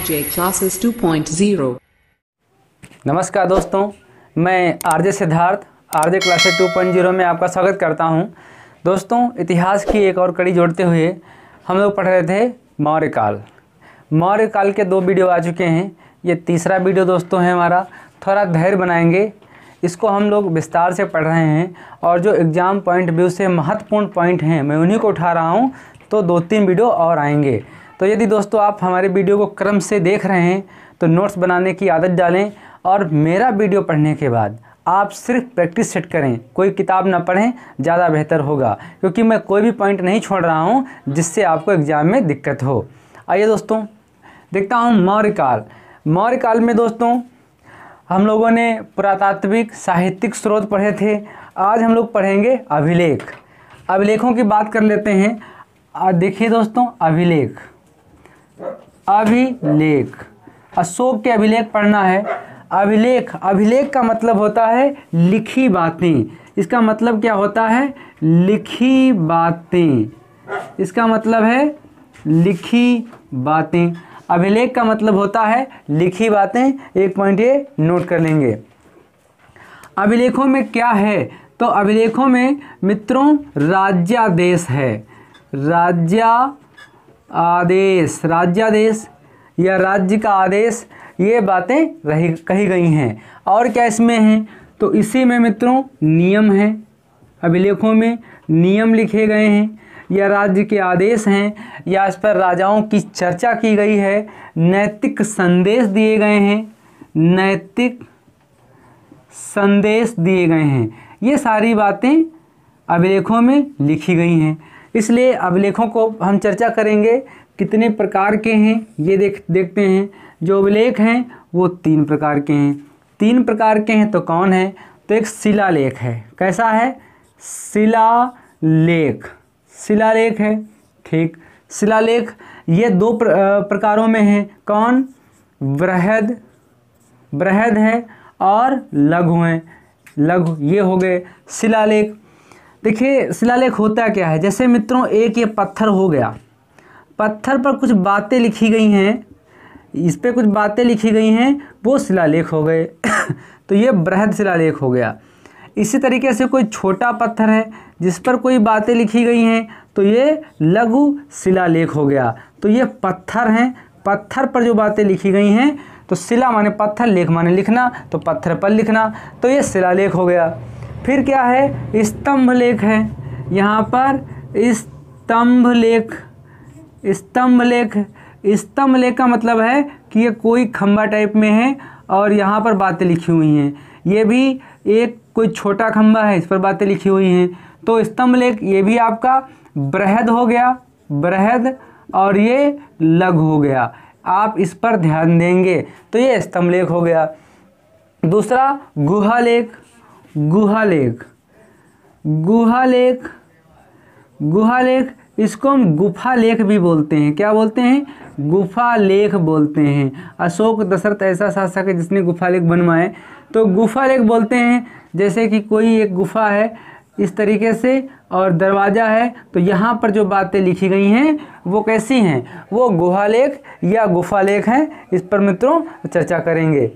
RJ Classes 2.0। नमस्कार दोस्तों, मैं आरजे सिद्धार्थ आरजे क्लासेस 2.0 में आपका स्वागत करता हूं। दोस्तों, इतिहास की एक और कड़ी जोड़ते हुए हम लोग पढ़ रहे थे मौर्यकाल। मौर्यकाल के 2 वीडियो आ चुके हैं, ये तीसरा वीडियो दोस्तों है हमारा। थोड़ा धैर्य बनाएंगे, इसको हम लोग विस्तार से पढ़ रहे हैं और जो एग्ज़ाम पॉइंट व्यू से महत्वपूर्ण पॉइंट हैं मैं उन्हीं को उठा रहा हूं। तो 2-3 वीडियो और आएंगे। तो यदि दोस्तों आप हमारे वीडियो को क्रम से देख रहे हैं तो नोट्स बनाने की आदत डालें और मेरा वीडियो पढ़ने के बाद आप सिर्फ प्रैक्टिस सेट करें, कोई किताब ना पढ़ें, ज़्यादा बेहतर होगा, क्योंकि मैं कोई भी पॉइंट नहीं छोड़ रहा हूं जिससे आपको एग्ज़ाम में दिक्कत हो। आइए दोस्तों देखता हूं मौर्यकाल। मौर्यकाल में दोस्तों हम लोगों ने पुरातात्विक साहित्यिक स्रोत पढ़े थे। आज हम लोग पढ़ेंगे अभिलेख। अभिलेखों की बात कर लेते हैं। देखिए दोस्तों, अभिलेख अशोक के अभिलेख पढ़ना है। अभिलेख का मतलब होता है लिखी बातें। इसका मतलब क्या होता है? लिखी बातें। इसका मतलब है लिखी बातें। अभिलेख का मतलब होता है लिखी बातें। एक पॉइंट ये नोट कर लेंगे। अभिलेखों में क्या है? तो अभिलेखों में मित्रों राज्यादेश है। राज्यादेश या राज्य का आदेश, ये बातें कही गई हैं। और क्या इसमें हैं? तो इसी में मित्रों नियम हैं। अभिलेखों में नियम लिखे गए हैं या राज्य के आदेश हैं या इस पर राजाओं की चर्चा की गई है। नैतिक संदेश दिए गए हैं। नैतिक संदेश दिए गए हैं। ये सारी बातें अभिलेखों में लिखी गई हैं। इसलिए अभिलेखों को हम चर्चा करेंगे। कितने प्रकार के हैं ये देखते हैं। जो अभिलेख हैं वो 3 प्रकार के हैं। 3 प्रकार के हैं तो कौन है? तो एक शिलालेख है। कैसा है? शिलालेख है। ठीक, शिलालेख ये 2 प्रकारों में है। कौन? बृहद है और लघु है। लघु ये हो गए शिलालेख। देखिए शिलालेख होता क्या है? जैसे मित्रों एक ये पत्थर हो गया, पत्थर पर कुछ बातें लिखी गई हैं, इस पे कुछ बातें लिखी गई हैं, वो शिलालेख हो गए। तो ये बृहद शिलालेख हो गया। इसी तरीके से कोई छोटा पत्थर है जिस पर कोई बातें लिखी गई हैं, तो ये लघु शिलालेख हो गया। तो ये पत्थर हैं, पत्थर पर जो बातें लिखी गई हैं, तो शिला माने पत्थर, लेख माने लिखना, तो पत्थर पर लिखना, तो ये शिलालेख हो गया। फिर क्या है? स्तंभ लेख है। यहाँ पर स्तंभ लेख का मतलब है कि ये कोई खंबा टाइप में है और यहाँ पर बातें लिखी हुई हैं। ये भी एक कोई छोटा खंबा है, इस पर बातें लिखी हुई हैं। तो स्तंभ लेख ये भी आपका बृहद हो गया, बृहद, और ये लघु हो गया। आप इस पर ध्यान देंगे। तो ये स्तंभ लेख हो गया। दूसरा गुहालेख, इसको हम गुफा लेख भी बोलते हैं। क्या बोलते हैं? गुफा लेख बोलते हैं। अशोक दशरथ ऐसा शासक है जिसने गुफा लेख बनवाए, तो गुफा लेख बोलते हैं। जैसे कि कोई एक गुफा है इस तरीके से और दरवाज़ा है, तो यहाँ पर जो बातें लिखी गई हैं वो कैसी हैं? वो गुहालेख या गुफा लेख हैं। इस पर मित्रों चर्चा करेंगे।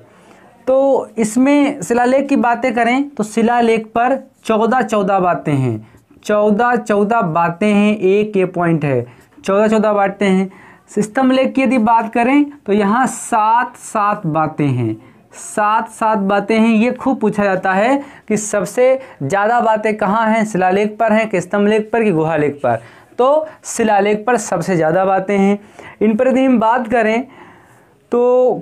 तो इसमें शिलालेख की बातें करें तो शिलालेख पर 14 बातें हैं। 14 बातें हैं। एक ये पॉइंट है, 14 बातें हैं। स्तंभ लेख की यदि बात करें तो यहाँ 7 बातें हैं। 7 बातें हैं। ये खूब पूछा जाता है कि सबसे ज़्यादा बातें कहाँ हैं? शिलालेख पर हैं कि स्तंभ लेख पर कि गुहा लेख पर? तो शिलालेख पर सबसे ज़्यादा बातें हैं। इन पर यदि हम बात करें तो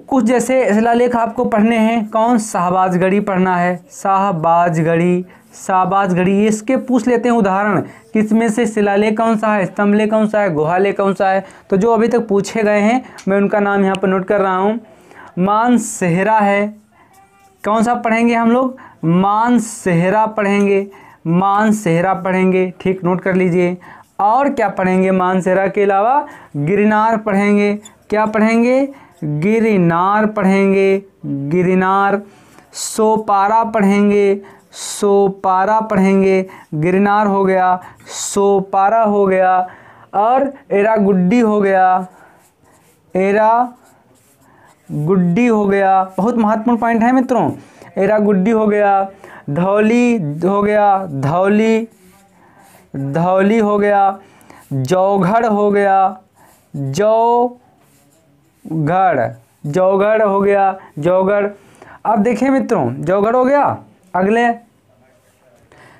कुछ जैसे शिलालेख आपको पढ़ने हैं। कौन? शाहबाजगढ़ी पढ़ना है। शाहबाजगढ़ी इसके पूछ लेते हैं उदाहरण, किसमें से शिलालेख कौन सा है, स्तंभ लेख कौन सा है, गुहालेख कौन सा है। तो जो अभी तक पूछे गए हैं मैं उनका नाम यहाँ पर नोट कर रहा हूँ। मानसेहरा है। कौन सा पढ़ेंगे हम लोग? मानसेहरा पढ़ेंगे। ठीक, नोट कर लीजिए। और क्या पढ़ेंगे? मानसेहरा के अलावा गिरनार पढ़ेंगे। क्या पढ़ेंगे? गिरनार पढ़ेंगे। सोपारा पढ़ेंगे। गिरनार हो गया, सोपारा हो गया, और एरागुड्डी हो गया। गुड्डी हो गया, बहुत महत्वपूर्ण पॉइंट है मित्रों। एरा गुड्डी हो गया, धौली हो गया, धौली हो गया, जौघड़ हो गया, जौघड़ हो गया, जौघड़। अब देखिए मित्रों, जौघड़ हो गया। अगले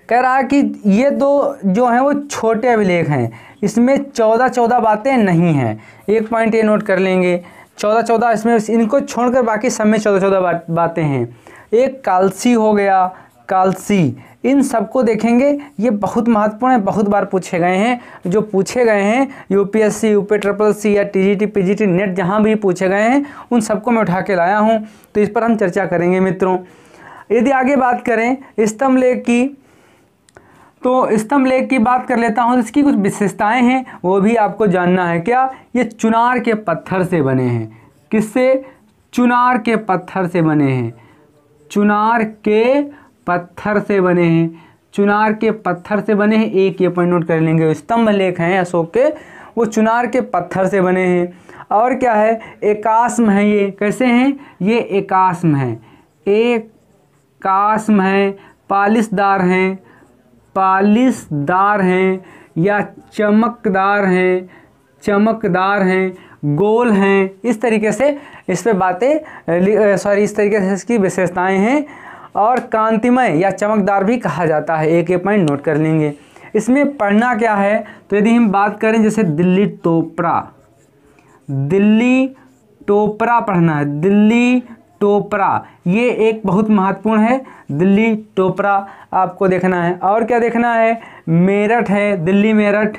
कह रहा है कि ये दो जो हैं वो छोटे अभिलेख हैं, इसमें 14 बातें नहीं हैं। एक पॉइंट ये नोट कर लेंगे, 14 इसमें, इनको छोड़कर बाकी सब में 14 बातें हैं। एक कालसी हो गया, कालसी, इन सबको देखेंगे, ये बहुत महत्वपूर्ण है, बहुत बार पूछे गए हैं। जो पूछे गए हैं यूपीएससी, यूपी या टीजीटी, पीजीटी, नेट, जहाँ भी पूछे गए हैं उन सबको मैं उठा के लाया हूँ, तो इस पर हम चर्चा करेंगे मित्रों। यदि आगे बात करें स्तंभ लेख की, तो स्तंभ लेख की बात कर लेता हूँ। इसकी कुछ विशेषताएं हैं, वो भी आपको जानना है। क्या? ये चुनार के पत्थर से बने हैं। किससे? चुनार के पत्थर से बने हैं, चुनार के पत्थर से बने हैं, चुनार के पत्थर से बने हैं। एक ये पॉइंट नोट कर लेंगे, स्तंभ लेख हैं अशोक के, वो चुनार के पत्थर से बने हैं। और क्या है? एकास्म है। ये कैसे हैं? ये एकास्म है, एकास्म है, पालिशदार हैं, पालिशदार हैं या चमकदार हैं, चमकदार हैं, गोल हैं। इस तरीके से इस पे बातें इस तरीके से इसकी विशेषताएं हैं। और कांतिमय या चमकदार भी कहा जाता है, एक पॉइंट नोट कर लेंगे। इसमें पढ़ना क्या है? तो यदि हम बात करें जैसे दिल्ली टोपरा, दिल्ली टोपरा पढ़ना है, दिल्ली टोपरा, ये एक बहुत महत्वपूर्ण है, दिल्ली टोपरा आपको देखना है। और क्या देखना है? मेरठ है, दिल्ली मेरठ,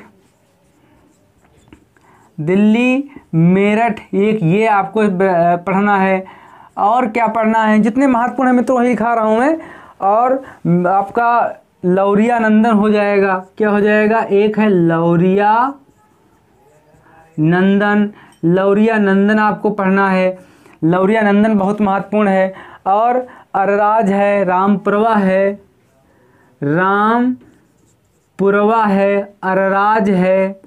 दिल्ली मेरठ, एक ये आपको पढ़ना है। और क्या पढ़ना है? जितने महत्वपूर्ण है मित्रों वही लिखा रहा हूँ मैं। और आपका लौरिया नंदन हो जाएगा। क्या हो जाएगा? एक है लौरिया नंदन, लौरिया नंदन आपको पढ़ना है, लौरिया नंदन बहुत महत्वपूर्ण है। और अरराज है, रामपुरवा है, रामपुरवा है, अरराज है,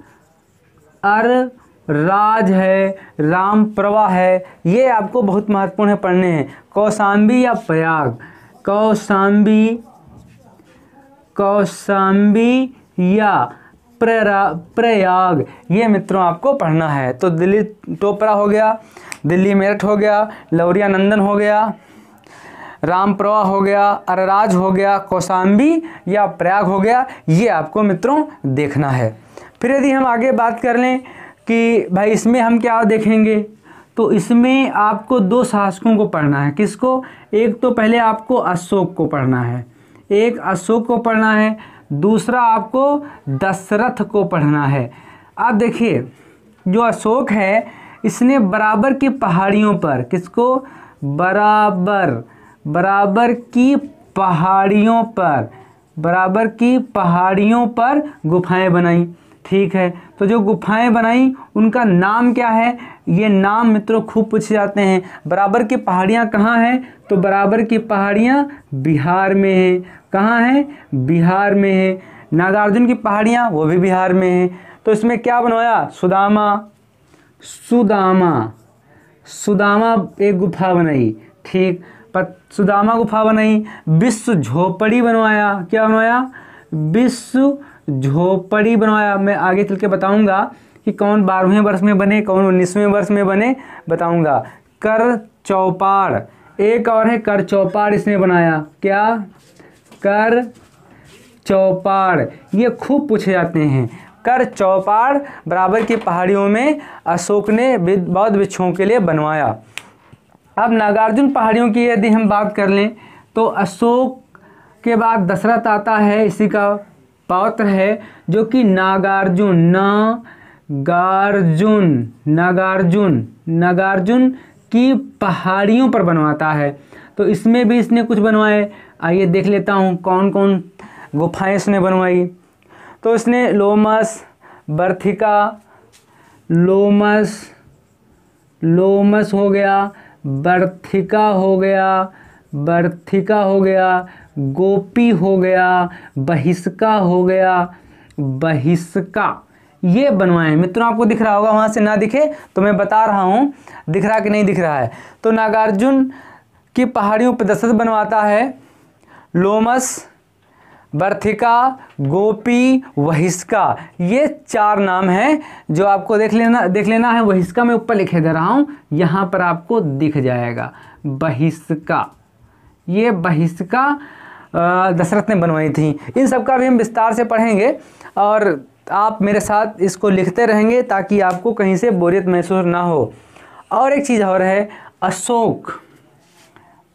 राज है, रामप्रभा है, ये आपको बहुत महत्वपूर्ण है पढ़ने हैं। कौशाम्बी या प्रयाग, कौशाम्बी, कौशाम्बी या प्रयाग, ये मित्रों आपको पढ़ना है। तो दिल्ली टोपरा हो गया, दिल्ली मेरठ हो गया, लौरिया नंदन हो गया, रामप्रभा हो गया, अरराज हो गया, कौशाम्बी या प्रयाग हो गया, ये आपको मित्रों देखना है। फिर यदि हम आगे बात कर लें कि भाई इसमें हम क्या देखेंगे, तो इसमें आपको दो शासकों को पढ़ना है। किसको? एक तो पहले आपको अशोक को पढ़ना है, एक अशोक को पढ़ना है, दूसरा आपको दशरथ को पढ़ना है। अब देखिए जो अशोक है इसने बराबर की पहाड़ियों पर, किसको? बराबर की पहाड़ियों पर, बराबर की पहाड़ियों पर गुफाएं बनाई। ठीक है, तो जो गुफाएं बनाई उनका नाम क्या है? ये नाम मित्रों खूब पूछे जाते हैं। बराबर की पहाड़ियाँ कहाँ हैं? तो बराबर की पहाड़ियाँ बिहार में हैं। कहाँ हैं? बिहार में है। नागार्जुन की पहाड़ियाँ वो भी बिहार में हैं। तो इसमें क्या बनवाया? सुदामा, सुदामा, सुदामा एक गुफा बनाई। ठीक, सुदामा गुफा बनाई। विश्व झोपड़ी बनवाया। क्या बनवाया? विश्व झोपड़ी बनवाया। मैं आगे चल के बताऊंगा कि कौन 12वें वर्ष में बने, कौन 19वें वर्ष में बने, बताऊंगा। कर चौपाड़, एक और है कर चौपाड़, इसने बनाया। क्या? कर चौपाड़, ये खूब पूछे जाते हैं। कर चौपाड़ बराबर की पहाड़ियों में अशोक ने बौद्ध भिक्षुओं के लिए बनवाया। अब नागार्जुन पहाड़ियों की यदि हम बात कर लें तो अशोक के बाद दशरथ आता है, इसी का पौत्र है, जो कि नागार्जुन की पहाड़ियों पर बनवाता है। तो इसमें भी इसने कुछ बनवाए। आइए देख लेता हूँ कौन कौन गुफाएं इसने बनवाई। तो इसने लोमस, बर्थिका, लोमस हो गया, बर्थिका हो गया, गोपी हो गया, बहिष्का हो गया, बहिष्का, ये बनवाएं। मित्रों आपको दिख रहा होगा, वहाँ से ना दिखे तो मैं बता रहा हूँ दिख रहा कि नहीं दिख रहा है। तो नागार्जुन की पहाड़ियों पर दशरथ बनवाता है लोमस, बर्थिका, गोपी, वहिष्का। ये 4 नाम हैं जो आपको देख लेना है। वहिष्का मैं ऊपर लिखे दे रहा हूँ, यहाँ पर आपको दिख जाएगा बहिष्का। ये बहिष्का दशरथ ने बनवाई थी। इन सब का भी हम विस्तार से पढ़ेंगे और आप मेरे साथ इसको लिखते रहेंगे ताकि आपको कहीं से बोरियत महसूस ना हो। और एक चीज़ और है,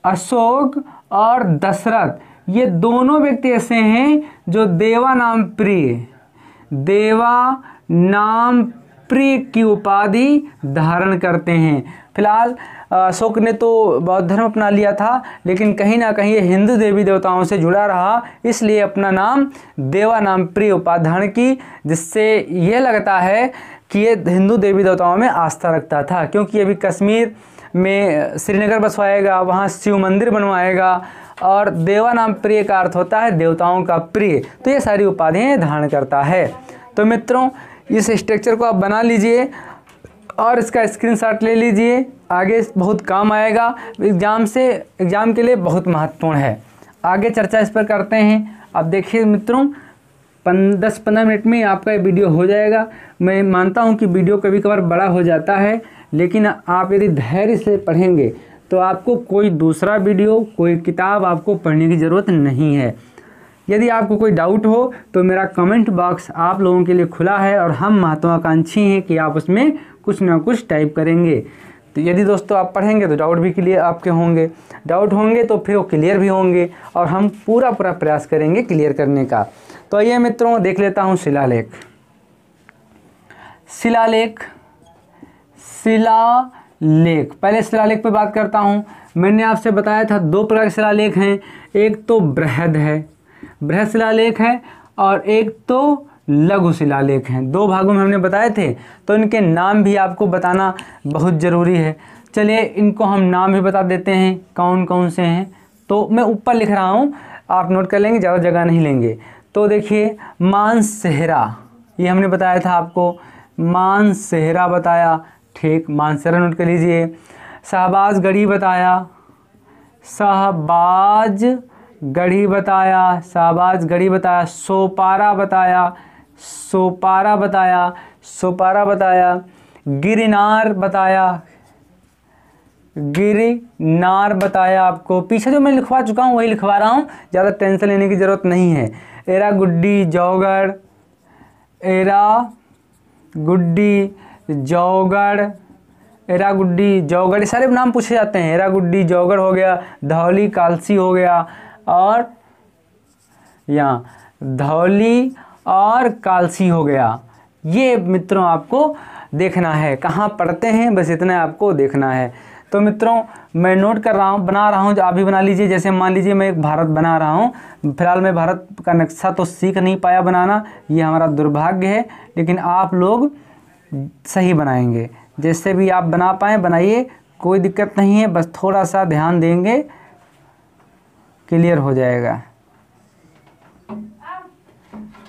अशोक और दशरथ, ये दोनों व्यक्ति ऐसे हैं जो देवा नाम प्रिय की उपाधि धारण करते हैं। फिलहाल अशोक ने तो बौद्ध धर्म अपना लिया था, लेकिन कहीं ना कहीं ये हिंदू देवी देवताओं से जुड़ा रहा, इसलिए अपना नाम देवा नाम प्रिय उपाधि धारण की, जिससे ये लगता है कि ये हिंदू देवी देवताओं में आस्था रखता था। क्योंकि अभी कश्मीर में श्रीनगर बसवाएगा, वहाँ शिव मंदिर बनवाएगा, और देवा नाम प्रिय का अर्थ होता है देवताओं का प्रिय। तो ये सारी उपाधियाँ धारण करता है। तो मित्रों इस स्ट्रक्चर को आप बना लीजिए और इसका स्क्रीनशॉट ले लीजिए, आगे बहुत काम आएगा। एग्ज़ाम के लिए बहुत महत्वपूर्ण है। आगे चर्चा इस पर करते हैं। अब देखिए मित्रों 10-15 मिनट में आपका ये वीडियो हो जाएगा। मैं मानता हूँ कि वीडियो कभी कभार बड़ा हो जाता है, लेकिन आप यदि धैर्य से पढ़ेंगे तो आपको कोई दूसरा वीडियो, कोई किताब आपको पढ़ने की ज़रूरत नहीं है। यदि आपको कोई डाउट हो तो मेरा कमेंट बॉक्स आप लोगों के लिए खुला है और हम महत्वाकांक्षी हैं कि आप उसमें कुछ ना कुछ टाइप करेंगे। तो यदि दोस्तों आप पढ़ेंगे तो डाउट भी क्लियर आपके होंगे, डाउट होंगे तो फिर वो क्लियर भी होंगे, और हम पूरा प्रयास करेंगे क्लियर करने का। तो आइए मित्रों देख लेता हूँ शिलालेख। पहले शिलालेख पे बात करता हूँ। मैंने आपसे बताया था 2 प्रकार के शिलालेख हैं, एक तो बृहद शिलालेख है और एक तो लघु शिलालेख हैं। 2 भागों में हमने बताए थे, तो इनके नाम भी आपको बताना बहुत ज़रूरी है। चलिए इनको हम नाम भी बता देते हैं कौन कौन से हैं। तो मैं ऊपर लिख रहा हूँ, आप नोट कर लेंगे, ज़्यादा जगह नहीं लेंगे। तो देखिए मानसेहरा, ये हमने बताया था आपको, मानसेहरा बताया, ठीक, मानसेहरा नोट कर लीजिए। शहबाजगढ़ी बताया, सोपारा बताया, गिरनार बताया आपको। पीछे जो मैं लिखवा चुका हूँ वही लिखवा रहा हूँ, ज़्यादा टेंशन लेने की ज़रूरत नहीं है। एरागुड्डी जौगढ़, ये सारे नाम पूछे जाते हैं। एरागुड्डी जौगढ़ हो गया, धौली कालसी हो गया, और यहाँ धौली और कालसी हो गया। ये मित्रों आपको देखना है, कहाँ पढ़ते हैं, बस इतना आपको देखना है। तो मित्रों मैं नोट कर रहा हूँ, बना रहा हूँ, जो आप भी बना लीजिए। जैसे मान लीजिए मैं एक भारत बना रहा हूँ, फिलहाल मैं भारत का नक्शा तो सीख नहीं पाया बनाना, ये हमारा दुर्भाग्य है, लेकिन आप लोग सही बनाएंगे। जैसे भी आप बना पाएँ बनाइए, कोई दिक्कत नहीं है, बस थोड़ा सा ध्यान देंगे क्लियर हो जाएगा।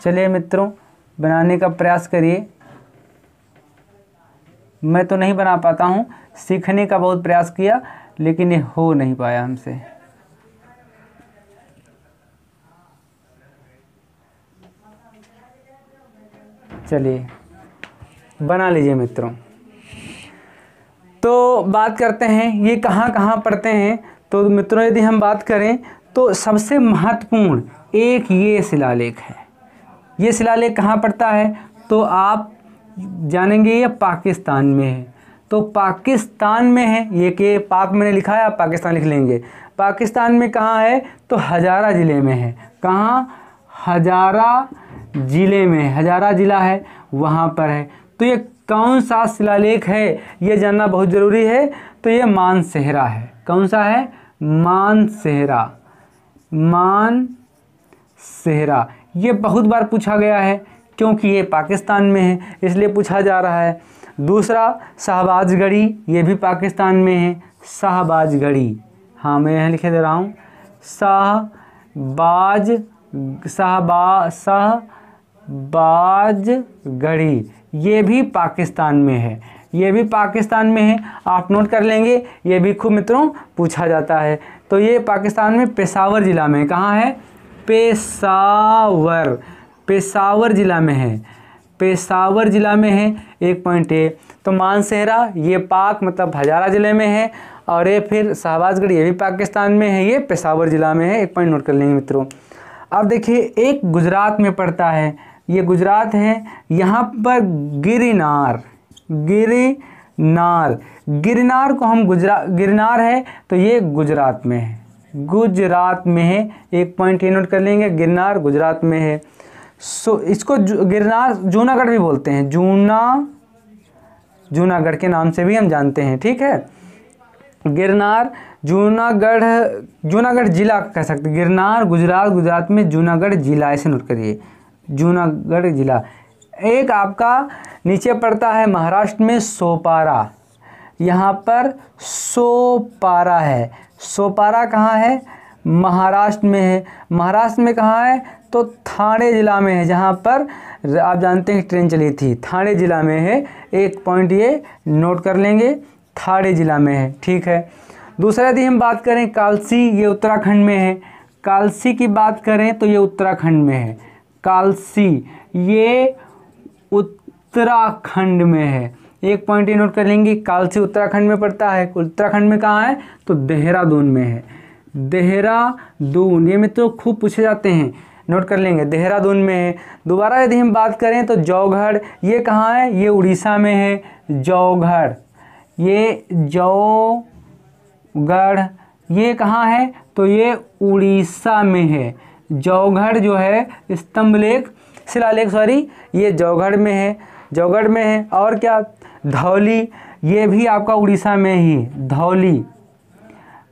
चलिए मित्रों बनाने का प्रयास करिए। मैं तो नहीं बना पाता हूँ, सीखने का बहुत प्रयास किया, लेकिन ये हो नहीं पाया हमसे। चलिए बना लीजिए मित्रों। तो बात करते हैं ये कहाँ कहाँ पढ़ते हैं। तो मित्रों यदि हम बात करें तो सबसे महत्वपूर्ण एक ये शिलालेख है। ये शिलालेख कहाँ पड़ता है तो आप जानेंगे, ये पाकिस्तान में है। तो पाकिस्तान में है ये, कि पाक मैंने लिखा है, आप पाकिस्तान लिख लेंगे। पाकिस्तान में कहाँ है तो हजारा ज़िले में है। कहाँ? हजारा ज़िले में, हजारा ज़िला है वहाँ पर है। तो ये कौन सा शिलालेख है ये जानना बहुत ज़रूरी है। तो ये मानसेहरा है। कौन सा है? मानसेहरा। ये बहुत बार पूछा गया है क्योंकि ये पाकिस्तान में है, इसलिए पूछा जा रहा है। दूसरा शहबाजगढ़ी, ये भी पाकिस्तान में है। शहबाजगढ़ी, हाँ मैं यहाँ लिखे दे रहा हूँ, बाजगढ़ी, ये भी पाकिस्तान में है, ये भी पाकिस्तान में है। आप नोट कर लेंगे, ये भी खूब मित्रों पूछा जाता है। तो ये पाकिस्तान में पेशावर ज़िला में, कहाँ है? पेशावर, पेशावर ज़िला में है, पेशावर ज़िला में है। 1 पॉइंट ए। तो मानसेहरा ये पाक मतलब हजारा ज़िले में है, और ये फिर शहबाजगढ़ ये भी पाकिस्तान में है, ये पेशावर ज़िला में है। 1 पॉइंट नोट कर लेंगे मित्रों। अब देखिए एक गुजरात में पड़ता है, ये गुजरात है, यहाँ पर गिरनार, गिरनार, गिरनार को हम गिरनार है तो ये गुजरात में है, गुजरात में है। 1 पॉइंट ये नोट कर लेंगे, गिरनार गुजरात में है। इसको गिरनार जूनागढ़ भी बोलते हैं, जूनागढ़ के नाम से भी हम जानते हैं, ठीक है। गिरनार जूनागढ़ जिला कह सकते हैं। गिरनार गुजरात में जूनागढ़ जिला, ऐसे नोट करिए, जूनागढ़ जिला। एक आपका नीचे पड़ता है महाराष्ट्र में सोपारा, यहाँ पर सोपारा है। सोपारा कहाँ है? महाराष्ट्र में है। महाराष्ट्र में कहाँ है? तो ठाणे ज़िला में है, जहाँ पर आप जानते हैं ट्रेन चली थी, ठाणे ज़िला में है। 1 पॉइंट ये नोट कर लेंगे, ठाणे ज़िला में है, ठीक है। दूसरा यदि हम बात करें कालसी, ये उत्तराखंड में है। कालसी की बात करें तो ये उत्तराखंड में है, कालसी ये उत्तराखंड में है। 1 पॉइंट ये नोट कर लेंगे, कालसी उत्तराखंड में पड़ता है। उत्तराखंड में कहाँ है? तो देहरादून में है, देहरादून। ये मित्रों खूब पूछे जाते हैं, नोट कर लेंगे, देहरादून में है। दोबारा यदि हम बात करें तो जौगढ़, ये कहाँ है? ये उड़ीसा में है, जौगढ़, ये जौगढ़ ये कहाँ है? तो ये उड़ीसा में है। जौगढ़ जो है स्तंभलेख शिलालेख ये जौगढ़ में है, जौगढ़ में है। और क्या? धौली, ये भी आपका उड़ीसा में ही, धौली,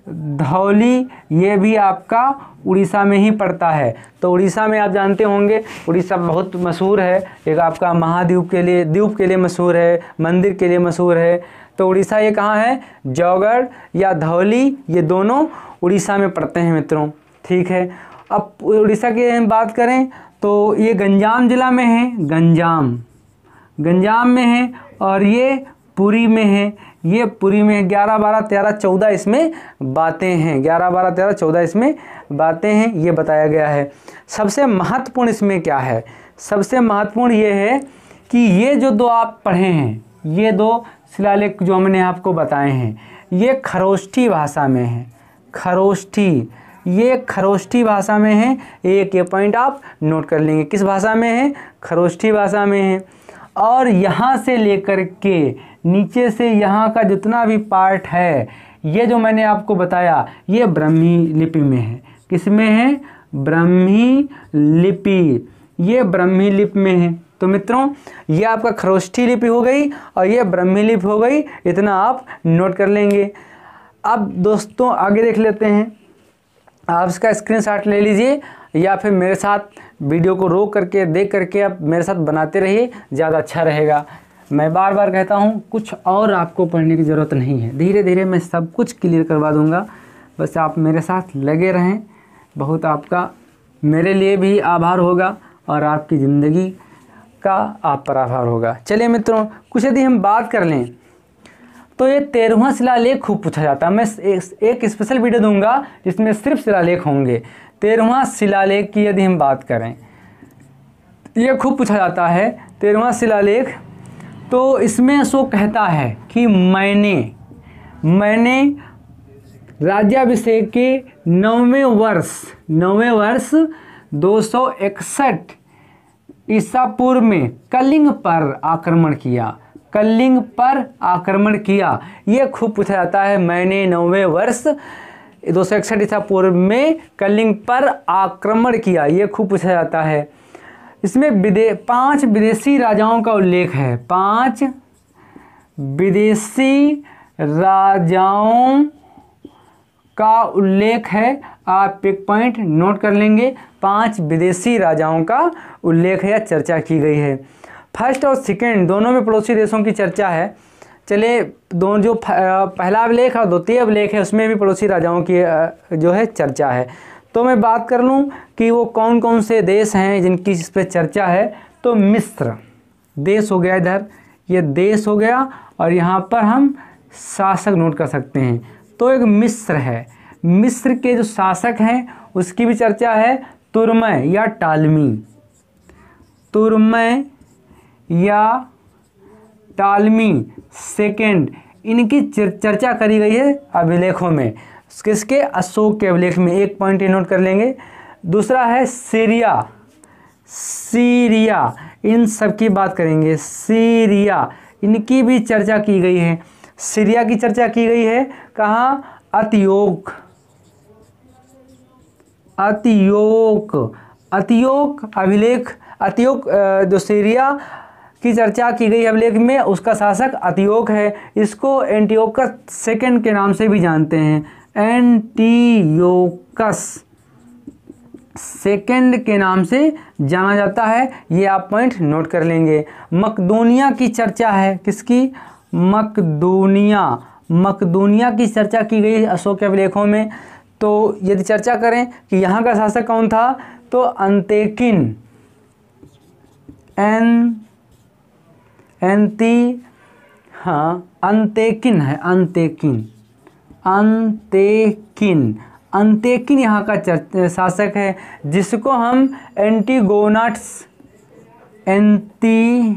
धौली ये भी आपका उड़ीसा में ही पड़ता है। तो उड़ीसा में आप जानते होंगे, उड़ीसा बहुत मशहूर है, एक आपका महाद्वीप के लिए, द्वीप के लिए मशहूर है, मंदिर के लिए मशहूर है। तो उड़ीसा ये कहाँ है? जौगढ़ या धौली, ये दोनों उड़ीसा में पड़ते हैं मित्रों, ठीक है। अब उड़ीसा की हम बात करें तो ये गंजाम जिला में है, गंजाम में है, और ये पुरी में है, ये पुरी में 11, 12, 13, 14 इसमें बातें हैं, 11, 12, 13, 14 इसमें बातें हैं, ये बताया गया है। सबसे महत्वपूर्ण इसमें क्या है? सबसे महत्वपूर्ण ये है कि ये जो 2 आप पढ़े हैं, ये 2 शिलालेख जो हमने आपको बताए हैं, ये खरोष्ठी भाषा में है, खरोष्ठी, ये खरोष्ठी भाषा में है। एक पॉइंट आप नोट कर लेंगे, किस भाषा में है? खरोष्ठी भाषा में है। और यहाँ से लेकर के नीचे से यहाँ का जितना भी पार्ट है, ये जो मैंने आपको बताया, ये ब्राह्मी लिपि में है। किस में है? ब्राह्मी लिपि, ये ब्राह्मी लिपि में है। तो मित्रों ये आपका खरोष्ठी लिपि हो गई और ये ब्राह्मी लिपि हो गई, इतना आप नोट कर लेंगे। अब दोस्तों आगे देख लेते हैं, आप इसका स्क्रीनशॉट ले लीजिए या फिर मेरे साथ वीडियो को रोक करके देख करके आप मेरे साथ बनाते रहिए, ज़्यादा अच्छा रहेगा। मैं बार बार कहता हूँ, कुछ और आपको पढ़ने की ज़रूरत नहीं है, धीरे धीरे मैं सब कुछ क्लियर करवा दूँगा, बस आप मेरे साथ लगे रहें। बहुत आपका मेरे लिए भी आभार होगा और आपकी ज़िंदगी का आप पर आभार होगा। चलिए मित्रों, कुछ यदि हम बात कर लें तो ये 13वां शिलालेख खूब पूछा जाता है। मैं एक स्पेशल वीडियो दूंगा जिसमें सिर्फ शिलालेख होंगे। 13वां शिलालेख की यदि हम बात करें, ये खूब पूछा जाता है 13वां शिलालेख। तो इसमें सो कहता है कि मैंने राज्याभिषेक के 9वें वर्ष 261 ईसा पूर्व में कलिंग पर आक्रमण किया। ये खूब पूछा जाता है, मैंने 9वें वर्ष 261 ईसा पूर्व में कलिंग पर आक्रमण किया, ये खूब पूछा जाता है। इसमें 5 विदेशी राजाओं का उल्लेख है, 5 विदेशी राजाओं का उल्लेख है। आप एक पॉइंट नोट कर लेंगे, 5 विदेशी राजाओं का उल्लेख है या चर्चा की गई है। फर्स्ट और सेकंड दोनों में पड़ोसी देशों की चर्चा है। चलिए दोनों जो पहला अभिलेख और द्वितीय अभिलेख है उसमें भी पड़ोसी राजाओं की जो है चर्चा है। तो मैं बात कर लूँ कि वो कौन कौन से देश हैं जिनकी इस पर चर्चा है, तो मिस्र देश हो गया, इधर ये देश हो गया, और यहाँ पर हम शासक नोट कर सकते हैं। तो एक मिस्र है, मिस्र के जो शासक हैं उसकी भी चर्चा है, तुर्मय या टालमी, तुर्मय या टालमी सेकेंड, इनकी चर्चा करी गई है अभिलेखों में। किसके? अशोक के अभिलेख में। एक पॉइंट ये नोट कर लेंगे। दूसरा है सीरिया, सीरिया, इन सब की बात करेंगे। सीरिया, इनकी भी चर्चा की गई है। सीरिया की चर्चा की गई है कहाँ? अंतियोक, अंतियोक, अंतियोक अभिलेख, अंतियोक जो सीरिया की चर्चा की गई अभिलेख में, उसका शासक अंतियोक है। इसको एंटियोकस सेकंड के नाम से भी जानते हैं, एंटियोकस सेकंड के नाम से जाना जाता है। ये आप पॉइंट नोट कर लेंगे। मकदूनिया की चर्चा है, किसकी? मकदूनिया, मकदूनिया की चर्चा की गई अशोक के अभिलेखों में। तो यदि चर्चा करें कि यहाँ का शासक कौन था, तो अंतेकिन, अंतेकिन है, अंतेकिन, अंतेकिन, अंतेकिन यहाँ का शासक है, जिसको हम एंटीगोनाट्स, एंटीगोट्स,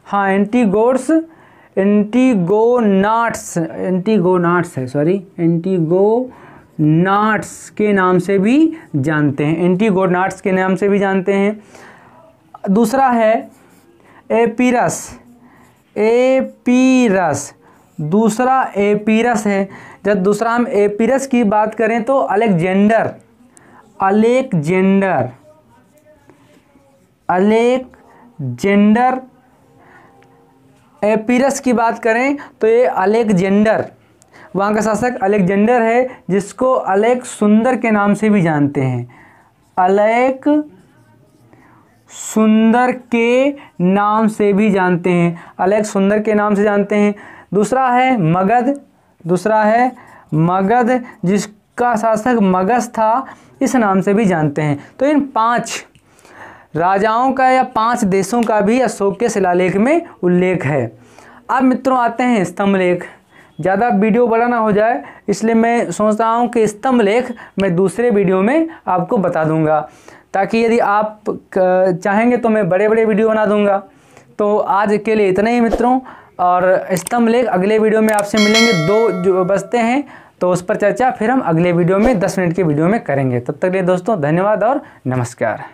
हाँ एंटीगोट्स, एंटीगोनाट्स है, सॉरी, एंटीगोनाट्स के नाम से भी जानते हैं, एंटीगोनाट्स के नाम से भी जानते हैं। दूसरा है एपीरस, एपीरस, दूसरा एपीरस है। जब दूसरा हम एपीरस की बात करें तो अलेक्जेंडर, अलेक्जेंडर, अलेक्जेंडर, एपीरस की बात करें तो ये अलेक्जेंडर, वहाँ का शासक अलेक्जेंडर है, जिसको अलेक सुंदर के नाम से भी जानते हैं, अलेक सुंदर के नाम से भी जानते हैं, अलेक सुंदर के नाम से जानते हैं। दूसरा है मगध, दूसरा है मगध, जिसका शासक मगध था, इस नाम से भी जानते हैं। तो इन 5 राजाओं का या 5 देशों का भी अशोक के शिलालेख में उल्लेख है। अब मित्रों आते हैं स्तंभ लेख। ज़्यादा वीडियो बड़ा ना हो जाए, इसलिए मैं सोच रहा हूँ कि स्तंभ लेख मैं दूसरे वीडियो में आपको बता दूंगा, ताकि यदि आप चाहेंगे तो मैं बड़े बड़े वीडियो बना दूंगा। तो आज के लिए इतना ही मित्रों, और स्तंभ लेख अगले वीडियो में आपसे मिलेंगे। 2 जो बचते हैं तो उस पर चर्चा फिर हम अगले वीडियो में 10 मिनट के वीडियो में करेंगे। तब तक के लिए दोस्तों धन्यवाद और नमस्कार।